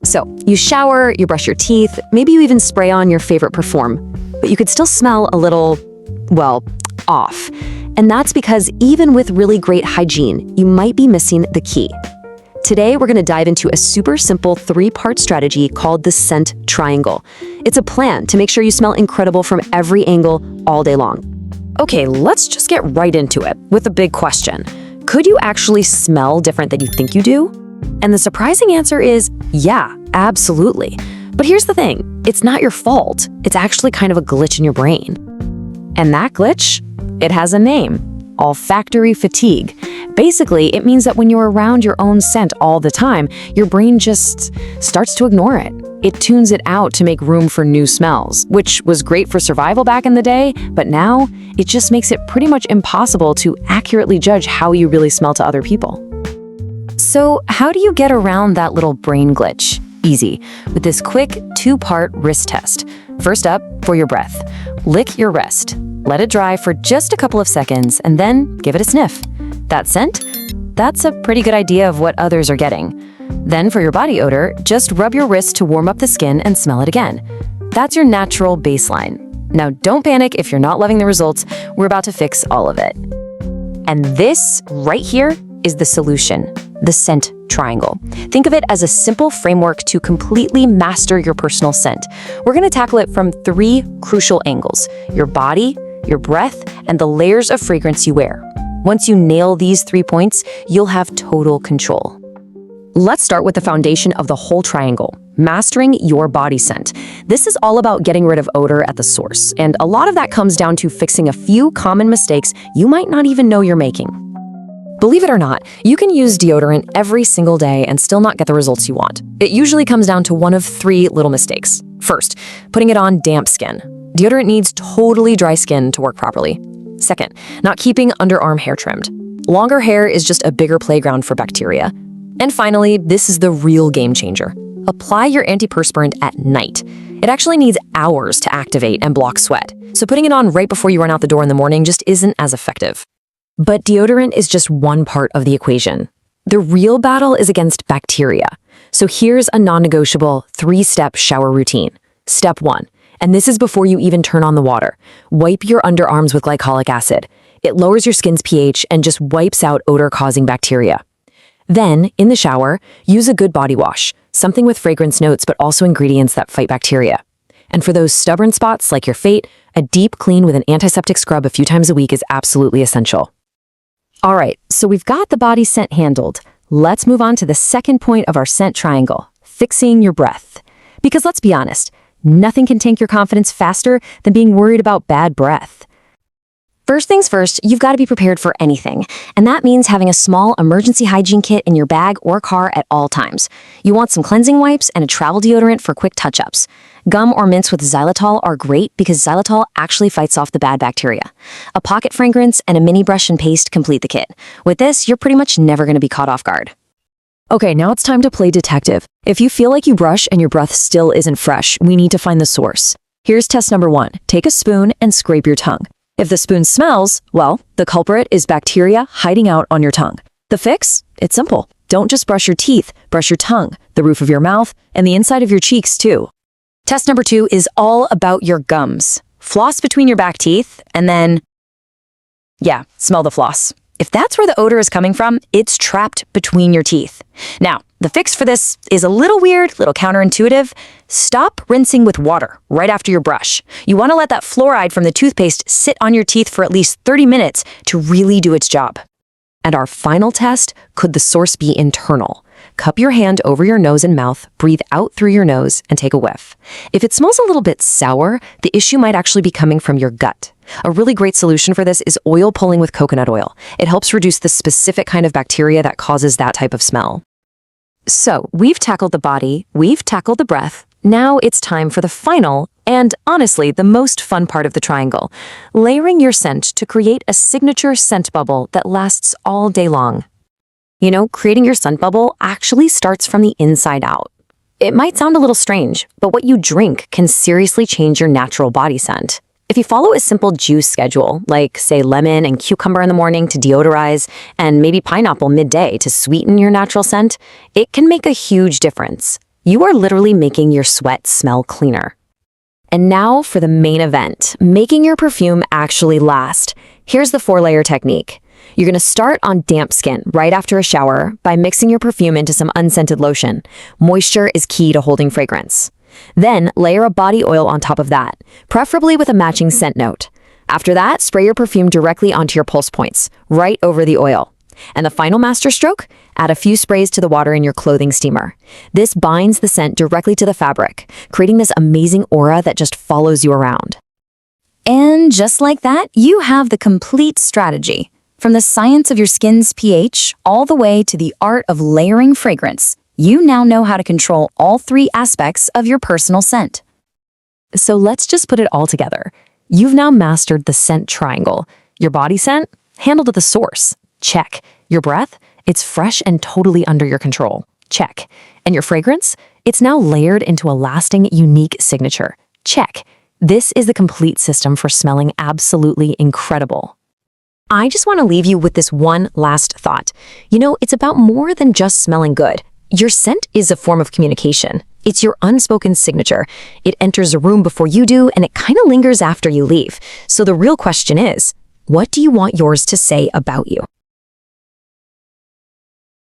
So, you shower, you brush your teeth, maybe you even spray on your favorite perfume, but you could still smell a little, well, off. And that's because even with really great hygiene, you might be missing the key. Today, we're going to dive into a super simple 3-part strategy called the scent triangle. It's a plan to make sure you smell incredible from every angle all day long. Okay, let's just get right into it with a big question. Could you actually smell different than you think you do? And the surprising answer is, yeah, absolutely. But here's the thing, it's not your fault. It's actually kind of a glitch in your brain. And that glitch, it has a name, olfactory fatigue. Basically, it means that when you're around your own scent all the time, your brain just starts to ignore it. It tunes it out to make room for new smells, which was great for survival back in the day, but now it just makes it pretty much impossible to accurately judge how you really smell to other people. So how do you get around that little brain glitch? Easy, with this quick 2-part wrist test. First up, for your breath. Lick your wrist. Let it dry for just a couple of seconds, and then give it a sniff. That scent? That's a pretty good idea of what others are getting. Then for your body odor, just rub your wrist to warm up the skin and smell it again. That's your natural baseline. Now don't panic if you're not loving the results, we're about to fix all of it. And this right here is the solution, the scent triangle. Think of it as a simple framework to completely master your personal scent. We're going to tackle it from 3 crucial angles: your body, your breath, and the layers of fragrance you wear. Once you nail these 3 points, you'll have total control. Let's start with the foundation of the whole triangle, mastering your body scent. This is all about getting rid of odor at the source, and a lot of that comes down to fixing a few common mistakes you might not even know you're making. Believe it or not, you can use deodorant every single day and still not get the results you want. It usually comes down to one of 3 little mistakes. First, putting it on damp skin. Deodorant needs totally dry skin to work properly. Second, not keeping underarm hair trimmed. Longer hair is just a bigger playground for bacteria. And finally, this is the real game changer. Apply your antiperspirant at night. It actually needs hours to activate and block sweat, so putting it on right before you run out the door in the morning just isn't as effective. But deodorant is just one part of the equation. The real battle is against bacteria. So here's a non-negotiable 3-step shower routine. Step 1, and this is before you even turn on the water. Wipe your underarms with glycolic acid. It lowers your skin's pH and just wipes out odor-causing bacteria. Then, in the shower, use a good body wash, something with fragrance notes but also ingredients that fight bacteria. And for those stubborn spots like your fate, a deep clean with an antiseptic scrub a few times a week is absolutely essential. All right, so we've got the body scent handled. Let's move on to the second point of our scent triangle, fixing your breath. Because let's be honest, nothing can tank your confidence faster than being worried about bad breath. First things first, you've got to be prepared for anything, and that means having a small emergency hygiene kit in your bag or car at all times. You want some cleansing wipes and a travel deodorant for quick touch-ups. Gum or mints with xylitol are great because xylitol actually fights off the bad bacteria. A pocket fragrance and a mini brush and paste complete the kit. With this, you're pretty much never going to be caught off guard. Okay, now it's time to play detective. If you feel like you brush and your breath still isn't fresh, we need to find the source. Here's test number 1. Take a spoon and scrape your tongue. If the spoon smells, well, the culprit is bacteria hiding out on your tongue. The fix? It's simple. Don't just brush your teeth, brush your tongue, the roof of your mouth, and the inside of your cheeks too. Test number 2 is all about your gums. Floss between your back teeth, and then, yeah, smell the floss. If that's where the odor is coming from, it's trapped between your teeth. Now, the fix for this is a little weird, little counterintuitive. Stop rinsing with water right after your brush. You want to let that fluoride from the toothpaste sit on your teeth for at least 30 minutes to really do its job. And our final test, could the source be internal? Cup your hand over your nose and mouth, breathe out through your nose, and take a whiff. If it smells a little bit sour, the issue might actually be coming from your gut. A really great solution for this is oil pulling with coconut oil. It helps reduce the specific kind of bacteria that causes that type of smell. So, we've tackled the body, we've tackled the breath. Now it's time for the final, and honestly, the most fun part of the triangle, layering your scent to create a signature scent bubble that lasts all day long. You know, creating your scent bubble actually starts from the inside out. It might sound a little strange, but what you drink can seriously change your natural body scent. If you follow a simple juice schedule, like say lemon and cucumber in the morning to deodorize, and maybe pineapple midday to sweeten your natural scent, it can make a huge difference. You are literally making your sweat smell cleaner. And now for the main event, making your perfume actually last. Here's the 4-layer technique. You're going to start on damp skin right after a shower by mixing your perfume into some unscented lotion. Moisture is key to holding fragrance. Then layer a body oil on top of that, preferably with a matching scent note. After that, spray your perfume directly onto your pulse points, right over the oil. And the final master stroke? Add a few sprays to the water in your clothing steamer. This binds the scent directly to the fabric, creating this amazing aura that just follows you around. And just like that, you have the complete strategy. From the science of your skin's pH all the way to the art of layering fragrance, you now know how to control all 3 aspects of your personal scent. So let's just put it all together. You've now mastered the scent triangle. Your body scent? Handled at the source. Check. Your breath? It's fresh and totally under your control. Check. And your fragrance? It's now layered into a lasting, unique signature. Check. This is the complete system for smelling absolutely incredible. I just want to leave you with this one last thought. It's about more than just smelling good. Your scent is a form of communication. It's your unspoken signature. It enters a room before you do, and it kind of lingers after you leave. So the real question is, what do you want yours to say about you?